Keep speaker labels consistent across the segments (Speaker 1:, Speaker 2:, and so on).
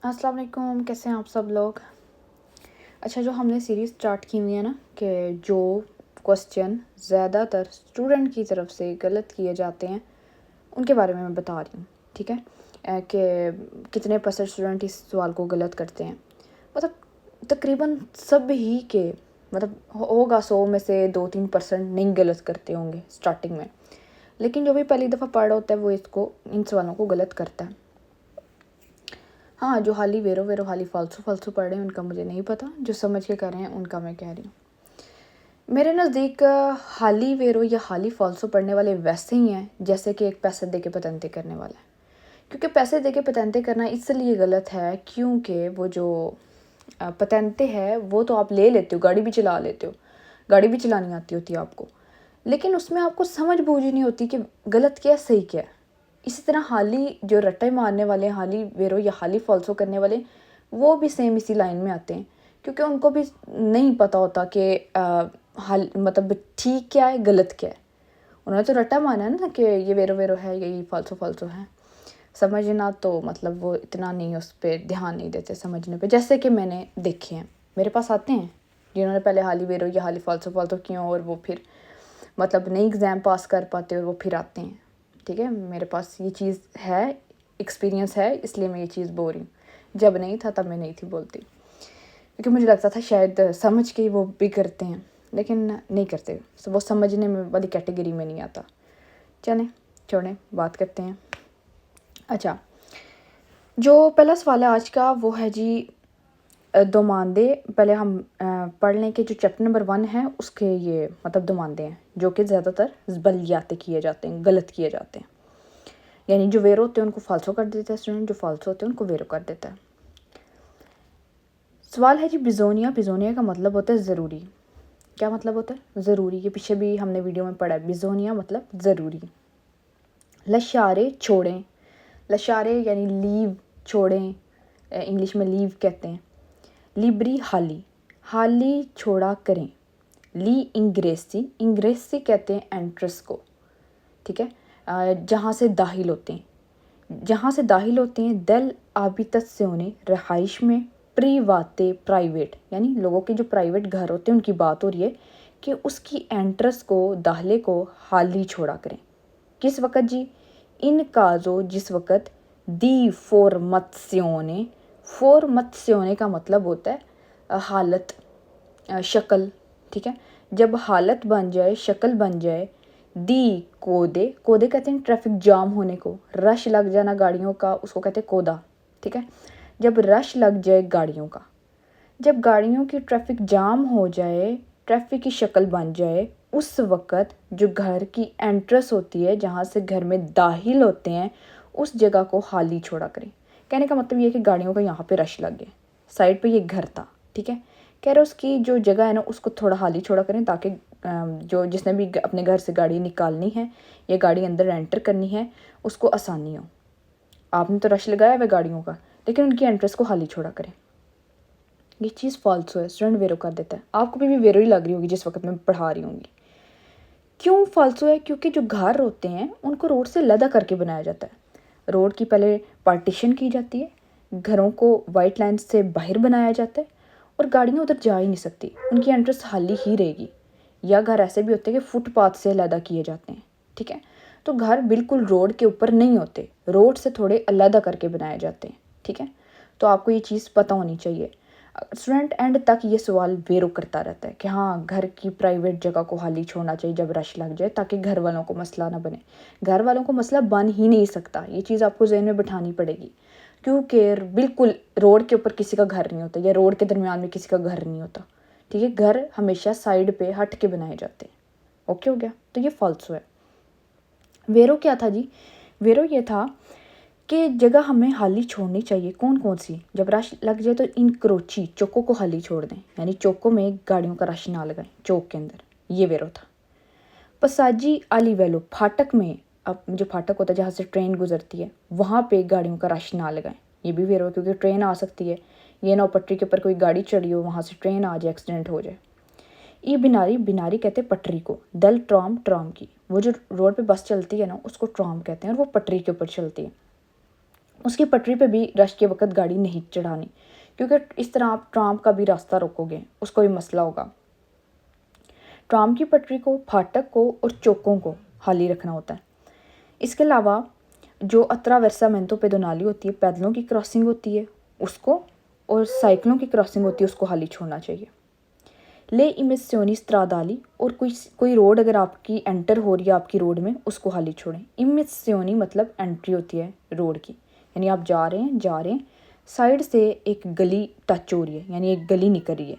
Speaker 1: अस्सलाम वालेकुम, कैसे हैं आप सब लोग। अच्छा, जो हमने सीरीज़ स्टार्ट की हुई है ना कि जो क्वेश्चन ज़्यादातर स्टूडेंट की तरफ से गलत किए जाते हैं उनके बारे में मैं बता रही हूँ, ठीक है। कि कितने परसेंट स्टूडेंट इस सवाल को गलत करते हैं। मतलब तकरीबन सब ही के मतलब होगा 100 में से 2-3% नहीं गलत करते होंगे स्टार्टिंग में, लेकिन जो भी पहली दफ़ा पढ़ रहा होता है वो इन सवालों को गलत करता है। हाँ, जो हाली वेरो हाली फालतू पढ़ रहे हैं उनका मुझे नहीं पता, जो समझ के कर रहे हैं उनका मैं कह रही हूँ। मेरे नज़दीक हाली वेरो या हाली फालतू पढ़ने वाले वैसे ही हैं जैसे कि एक पैसे दे के पतंते करने वाला है। क्योंकि पैसे दे के पतंते करना इसलिए गलत है क्योंकि वो जो पतंते हैं वो तो आप ले लेते हो, गाड़ी भी चला लेते हो, गाड़ी भी चलानी आती होती है आपको, लेकिन उसमें आपको समझ बूझ नहीं होती कि गलत क्या सही क्या है। इसी तरह हाली जो रट्टे मारने वाले हाली वेरो या हाली फॉल्सो करने वाले वो भी सेम इसी लाइन में आते हैं, क्योंकि उनको भी नहीं पता होता कि हाल मतलब ठीक क्या है गलत क्या है। उन्होंने तो रट्टा माना है ना कि ये वेरो है ये फालसो है, समझना तो मतलब वो इतना नहीं उस पर ध्यान नहीं देते समझने पे। जैसे कि मैंने देखे हैं, मेरे पास आते हैं जिन्होंने पहले हाली वेरो या हाली फालसो किए और वो फिर मतलब नहीं एग्ज़ाम पास कर पाते और वो फिर आते हैं, ठीक है। मेरे पास ये चीज़ है, एक्सपीरियंस है, इसलिए मैं ये चीज़ बोल रही हूँ। जब नहीं था तब मैं नहीं थी बोलती, क्योंकि मुझे लगता था शायद समझ के वो भी करते हैं, लेकिन नहीं करते, वो समझने में वाली कैटेगरी में नहीं आता। चलें छोड़ें, बात करते हैं। अच्छा, जो पहला सवाल है आज का वो है जी दोमांदे। पहले हम पढ़ लें कि जो चैप्टर नंबर 1 है उसके ये मतलब दोमांदे हैं जो कि ज़्यादातर बलियाते किए जाते हैं, गलत किए जाते हैं। यानी जो वेरो होते हैं उनको फालसो कर देता है स्टूडेंट, जो फालसो होते हैं उनको वेरो कर देता है। सवाल है जी बिजोनिया। बिजोनिया का मतलब होता है ज़रूरी। क्या मतलब होता है? ज़रूरी। ये पीछे भी हमने वीडियो में पढ़ा है, बिजोनिया मतलब ज़रूरी। लशारे छोड़ें। लशारे यानी लीव, छोड़ें, इंग्लिश में लीव कहते हैं। लिब्री हाली, हाली छोड़ा करें। ली इंग्रेसी, इंग्रेसी कहते हैं एंट्रेंस को, ठीक है, जहाँ से दाखिल होते हैं, जहाँ से दाखिल होते हैं। दल आबितस्योने, रहाइश में। प्रीवाते, प्राइवेट, यानी लोगों के जो प्राइवेट घर होते हैं उनकी बात हो रही है कि उसकी एंट्रेंस को, दाखिले को हाली छोड़ा करें। किस वक़्त जी? इन काजो, जिस वक़्त। दी फॉर्मत्स्योने, फॉर्मत्स्योने का मतलब होता है हालत, शक्ल, ठीक है। जब हालत बन जाए, शक्ल बन जाए। दी कोदे, कोदे कहते हैं ट्रैफिक जाम होने को, रश लग जाना गाड़ियों का, उसको कहते हैं कोदा, ठीक है। जब रश लग जाए गाड़ियों का, जब गाड़ियों की ट्रैफिक जाम हो जाए, ट्रैफिक की शक्ल बन जाए, उस वक़्त जो घर की एंट्रेंस होती है, जहाँ से घर में दाखिल होते हैं, उस जगह को खाली छोड़ा करें। कहने का मतलब ये है कि गाड़ियों का यहाँ पे रश लग गया, साइड पे ये घर था, ठीक है। कह रहे उसकी जो जगह है ना उसको थोड़ा खाली छोड़ा करें, ताकि जो जिसने भी अपने घर से गाड़ी निकालनी है या गाड़ी अंदर एंटर करनी है उसको आसानी हो। आपने तो रश लगाया हुआ गाड़ियों का, लेकिन उनकी एंट्रेंस को खाली छोड़ा करें। ये चीज़ फालतू है, स्टूडेंट वेरो कर देता है। आपको भी वेरो ही लग रही होगी जिस वक्त मैं पढ़ा रही होंगी। क्यों फालतू है? क्योंकि जो घर होते हैं उनको रोड से लदा करके बनाया जाता है। रोड की पहले पार्टीशन की जाती है, घरों को वाइट लाइन से बाहर बनाया जाता है और गाड़ियाँ उधर जा ही नहीं सकती, उनकी एंट्रेंस खाली ही रहेगी। या घर ऐसे भी होते हैं कि फुटपाथ से लदा किए जाते हैं, ठीक है। तो घर बिल्कुल रोड के ऊपर नहीं होते, रोड से थोड़े अलग करके बनाए जाते हैं, ठीक है। तो आपको ये चीज़ पता होनी चाहिए। स्टूडेंट एंड तक ये सवाल वेरो करता रहता है कि हाँ घर की प्राइवेट जगह को खाली छोड़ना चाहिए जब रश लग जाए, ताकि घर वालों को मसला ना बने। घर वालों को मसला बन ही नहीं सकता, ये चीज़ आपको जहन में बिठानी पड़ेगी, क्योंकि बिल्कुल रोड के ऊपर किसी का घर नहीं होता या रोड के दरमियान में किसी का घर नहीं होता, ठीक है। घर हमेशा साइड पे हट के बनाए जाते हैं। ओके हो गया? तो ये फॉल्सो है। वेरो क्या था जी? वेरो ये था कि जगह हमें खाली छोड़नी चाहिए। कौन कौन सी? जब रश लग जाए तो इन क्रोची, चौकों को खाली छोड़ दें, यानी चौकों में गाड़ियों का रश ना लगाएं चौक के अंदर, ये वेरो था। पसाजी आली वेलो, फाटक में, अब जो फाटक होता है जहाँ से ट्रेन गुजरती है वहाँ पे गाड़ियों का रश ना लगाएं, ये भी वेरो, क्योंकि ट्रेन आ सकती है। ये ना पटरी के ऊपर कोई गाड़ी चढ़ी हो, वहाँ से ट्रेन आ जाए, एक्सीडेंट हो जाए। ई बिनारी, बिनारी कहते हैं पटरी को। दल ट्राम, ट्राम की, वो जो रोड पे बस चलती है ना उसको ट्राम कहते हैं और वो पटरी के ऊपर चलती है। उसकी पटरी पे भी रश के वक्त गाड़ी नहीं चढ़ानी, क्योंकि इस तरह आप ट्राम का भी रास्ता रोकोगे, उसको भी मसला होगा। ट्राम की पटरी को, फाटक को और चौकों को खाली रखना होता है। इसके अलावा जो अत्रावेर्सामेंतो पेडोनाली होती है, पैदलों की क्रॉसिंग होती है उसको, और साइकिलों की क्रॉसिंग होती है उसको खाली छोड़ना चाहिए। ले इमिसियोनी स्त्रादाली, और कोई रोड अगर आपकी एंटर हो रही है आपकी रोड में, उसको खाली छोड़ें। इमिसियोनी मतलब एंट्री होती है रोड की, यानी आप जा रहे हैं, साइड से एक गली टच हो रही है, यानी एक गली निकल रही है,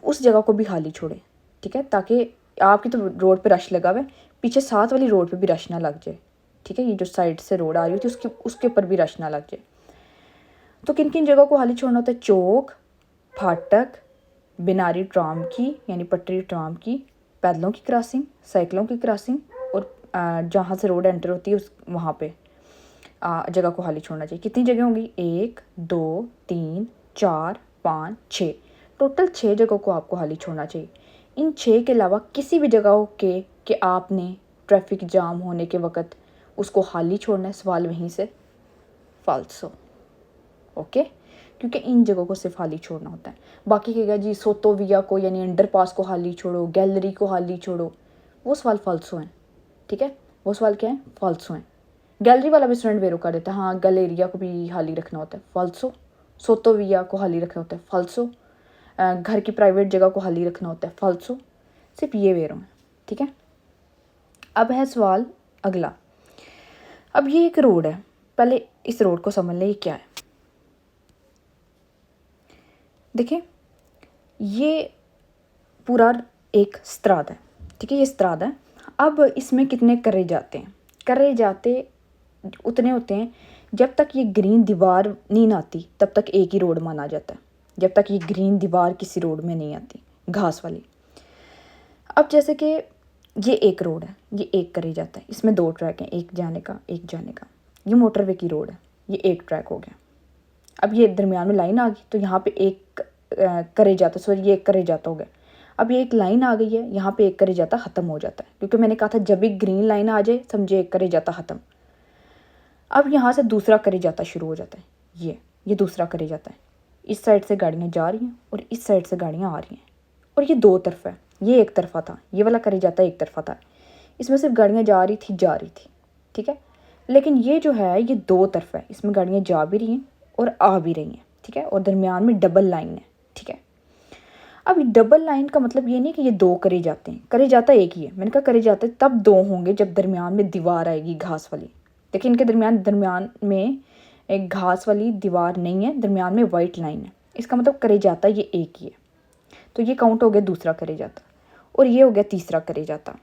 Speaker 1: उस जगह को भी खाली छोड़ें, ठीक है, ताकि आपकी तो रोड पे रश लगा हुआ है, पीछे साथ वाली रोड पे भी रश ना लग जाए, ठीक है। ये जो साइड से रोड आ रही होती है उसके ऊपर भी रश ना लग जाए। तो किन किन जगहों को खाली छोड़ना होता है? चौक, फाटक, बिनारी ट्राम की यानी पटरी ट्राम की, पैदलों की क्रॉसिंग, साइकिलों की क्रॉसिंग, और जहाँ से रोड एंटर होती है उस वहाँ पे जगह को खाली छोड़ना चाहिए। कितनी जगह होंगी? 1 2 3 4 5 6, टोटल 6 जगहों को आपको खाली छोड़ना चाहिए। इन 6 के अलावा किसी भी जगह के आपने ट्रैफिक जाम होने के वक़्त उसको खाली छोड़ना है, सवाल वहीं से फाल्सो, ओके, क्योंकि इन जगहों को सिर्फ खाली छोड़ना होता है। बाकी कहेगा जी सोतो विया को यानी अंडरपास को खाली छोड़ो, गैलरी को खाली छोड़ो, वो सवाल फाल्सो हैं, ठीक है, वो सवाल क्या है? फाल्सो हैं। गैलरी वाला भी स्टूडेंट वेरो कर देता है, हाँ गैलेरिया को भी खाली रखना होता है, फाल्सो। सोतो विया को खाली रखना होता है, फाल्सो। घर की प्राइवेट जगह को खाली रखना होता है, फाल्सो। सिर्फ ये वेरो हैं, ठीक है। अब है सवाल अगला। अब ये एक रोड है, पहले इस रोड को समझ लें ये क्या है। देखिए ये पूरा एक स्त्राद है, ठीक है, ये स्त्राद है। अब इसमें कितने करे जाते हैं? करे जाते उतने होते हैं जब तक ये ग्रीन दीवार नहीं आती, तब तक एक ही रोड माना जाता है, जब तक ये ग्रीन दीवार किसी रोड में नहीं आती, घास वाली। अब जैसे कि ये एक रोड है, ये एक करे जाता है, इसमें 2 ट्रैक हैं, एक जाने का एक जाने का। ये मोटरवे की रोड है, ये एक ट्रैक हो गया। अब ये दरमियान में लाइन आ गई, तो यहाँ पे एक करे जाता, सॉरी ये एक करे जाता हो गया। अब ये एक लाइन आ गई है, यहाँ पे एक करे जाता ख़त्म हो जाता है, क्योंकि मैंने कहा था जब भी ग्रीन लाइन आ जाए समझे एक करे जाता ख़त्म। अब यहाँ से दूसरा करे जाता शुरू हो जाता है, ये दूसरा करे जाता है। इस साइड से गाड़ियाँ जा रही हैं और इस साइड से गाड़ियाँ आ रही हैं, और ये 2 तरफा है, ये एक तरफा था, ये वाला करे जाता एक तरफा था, इसमें सिर्फ गाड़ियाँ जा रही थी, ठीक है। लेकिन ये जो है ये 2 तरफा है, इसमें गाड़ियाँ जा भी रही हैं और आ भी रही हैं, ठीक है, और दरमियान में डबल लाइन है, ठीक है। अब डबल लाइन का मतलब ये नहीं कि ये 2 करे जाते हैं, करे जाता एक ही है। मैंने कहा करे जाते तब 2 होंगे जब दरमियान में दीवार आएगी घास वाली। देखिए इनके दरमियान में एक घास वाली दीवार नहीं है, दरमियान में वाइट लाइन है, इसका मतलब करे जाता ये एक ही है। तो ये काउंट हो गया दूसरा करे जाता, और ये हो गया तीसरा करे जाता।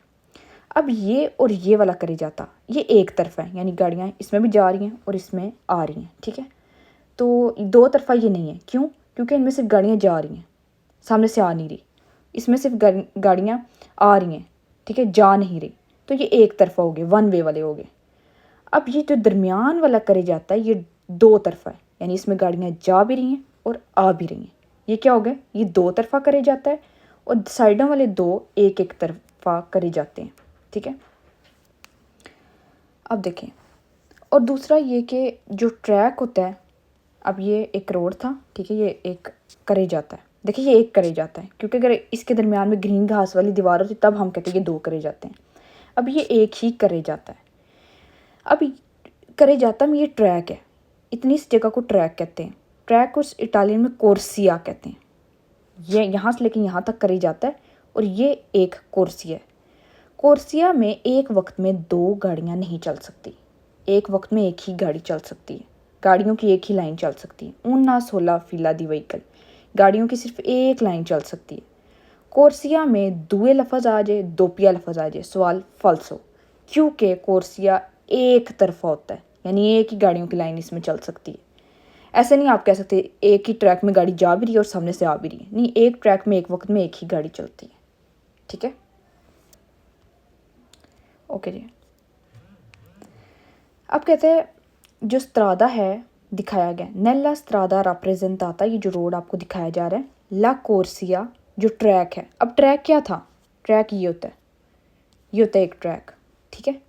Speaker 1: अब ये और ये वाला करे जाता ये एक तरफा है, यानी गाड़ियाँ इसमें भी जा रही हैं और इसमें आ रही हैं, ठीक है। तो 2 तरफा ये नहीं है, क्यों? क्योंकि इनमें सिर्फ गाड़ियाँ जा रही हैं, सामने से आ नहीं रही, इसमें सिर्फ गाड़ियाँ आ रही हैं, ठीक है, जा नहीं रही। तो ये एक तरफा हो गए, 1 वे वाले हो गए। अब ये जो दरमियान वाला करे जाता है ये 2 तरफा है, यानी इसमें गाड़ियाँ जा भी रही हैं और आ भी रही हैं। ये क्या हो गया? ये 2 तरफा करे जाता है, और साइडों वाले 2 एक एक तरफा करे जाते हैं, ठीक है। अब देखें, और दूसरा ये कि जो ट्रैक होता है, अब ये एक रोड था, ठीक है, ये एक करे जाता है। देखिए ये एक करे जाता है, क्योंकि अगर इसके दरमियान में ग्रीन घास वाली दीवार होती तब हम कहते हैं ये 2 करे जाते हैं। अब ये एक ही करे जाता है। अब करे जाता में ये ट्रैक है, इतनी इस जगह को ट्रैक कहते हैं। ट्रैक को इटालियन में कोर्सिया कहते हैं। ये यहाँ से लेकर यहाँ तक करे जाता है, और ये एक कोर्सिया है। कोर्सिया में एक वक्त में 2 गाड़ियाँ नहीं चल सकती, एक वक्त में एक ही गाड़ी चल सकती है, गाड़ियों की एक ही लाइन चल सकती है। उन्ना 16 फीला दी व्हीकल, गाड़ियों की सिर्फ एक लाइन चल सकती है। कोर्सिया में दुए लफज आ जाए, दोपिया लफज आ जाए, सवाल फाल्सो, क्योंकि कोर्सिया एक तरफा होता है, यानी एक ही गाड़ियों की लाइन इसमें चल सकती है। ऐसे नहीं आप कह सकते एक ही ट्रैक में गाड़ी जा भी रही है और सामने से आ भी रही है, नहीं, एक ट्रैक में एक वक्त में एक ही गाड़ी चलती है, ठीक है, ओके जी। अब कहते हैं जो स्त्रादा है दिखाया गया, नेला स्त्रादा राप्रेजेंटाता, ये जो रोड आपको दिखाया जा रहा है, ला कोर्सिया जो ट्रैक है। अब ट्रैक क्या था? ट्रैक ये होता है, ये होता है एक ट्रैक, ठीक है।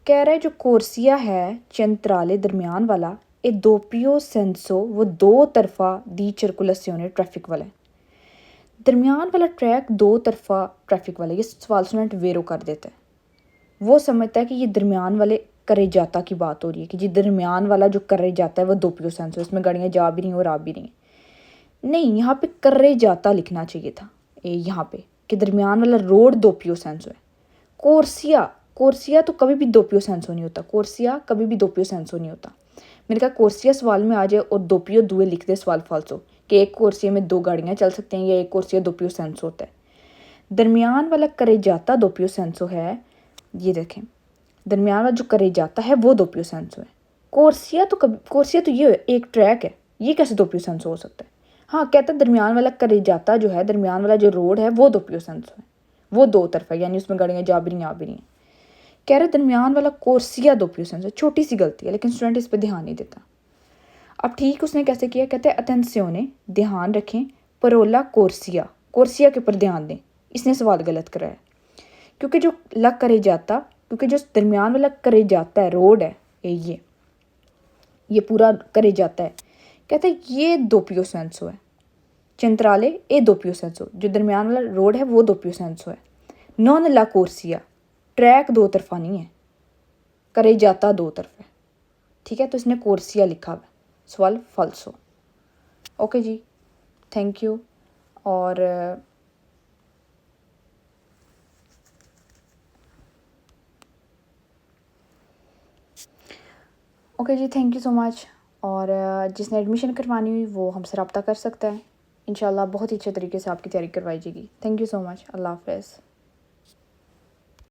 Speaker 1: कह रहा है जो कोर्सिया है चंत्राले दरमियान वाला, ए दोपियो सेंसो वो दो तरफा दी सर्कुलेसियोने ट्रैफिक वाला है। दरमियान वाला ट्रैक दो तरफा ट्रैफिक वाला है। ये सवाल स्टूडेंट वेरो कर देता है, वो समझता है कि ये दरमियान वाले करे जाता की बात हो रही है कि जी दरमियान वाला जो करे जाता है वो दोपियो सेंसो, इसमें गाड़ियाँ जा भी रही हैं और आ भी रही हैं। नहीं, यहाँ पे करे जाता लिखना चाहिए था यहाँ पे कि दरमियान वाला रोड दोपियो सेंसो है। कोर्सिया, कोर्सिया तो कभी भी दोपियो सेंसो नहीं होता, कोर्सिया कभी भी दोपियो सेंसो नहीं होता। मैंने कहा कोर्सिया सवाल में आ जाए और दोपियो दुए लिख दे सवाल फाल्सो कि एक कोर्सिया में दो गाड़ियाँ चल सकती हैं या एक कोर्सिया दोपियो सेंसो होता है। दरमियान वाला करे जाता दोपियो सेंसो है, ये देखें दरमियान वाला जो करे जाता है वो दोपियो सेंसो है। कोर्सिया तो कभी, कोर्सिया तो ये एक ट्रैक है, ये कैसे दोपियो सेंसो हो सकता है। हाँ कहता है दरमियान वाला करे जाता जो है, दरमियान वाला जो रोड है वो दोपियो सेंसो है, वो दो तरफा यानी उसमें गाड़ियाँ जा भी रही आ भी रही हैं। कह रहे दरमियान वाला कोर्सिया दोपियो सेंसो, छोटी सी गलती है लेकिन स्टूडेंट इस पर ध्यान नहीं देता। अब ठीक उसने कैसे किया, कहते हैं अटेंसियोने ध्यान रखें, परोला कोर्सिया, कोर्सिया के ऊपर ध्यान दें। इसने सवाल गलत कराया क्योंकि जो लग करे जाता, क्योंकि जो दरमियान वाला करे जाता है रोड है ये पूरा करे जाता है, कहते हैं ये दोपियो सेंसो है। चंत्राले ए दोपियो सेंसो, जो दरमियान वाला रोड है वो दोपियो सेंसो है। नॉन ला कोर्सिया, ट्रैक दो तरफा नहीं है, करे जाता दो तरफ है। ठीक है, तो इसने कोर्सिया लिखा हुआ, सवाल फाल्सो। ओके जी, थैंक यू। और ओके जी, थैंक यू सो मच। और जिसने एडमिशन करवानी हुई वो हमसे रब्ता कर सकता है, इंशाल्लाह बहुत ही अच्छे तरीके से आपकी तैयारी करवाई जाएगी। थैंक यू सो मच, अल्लाह हाफ़िज़।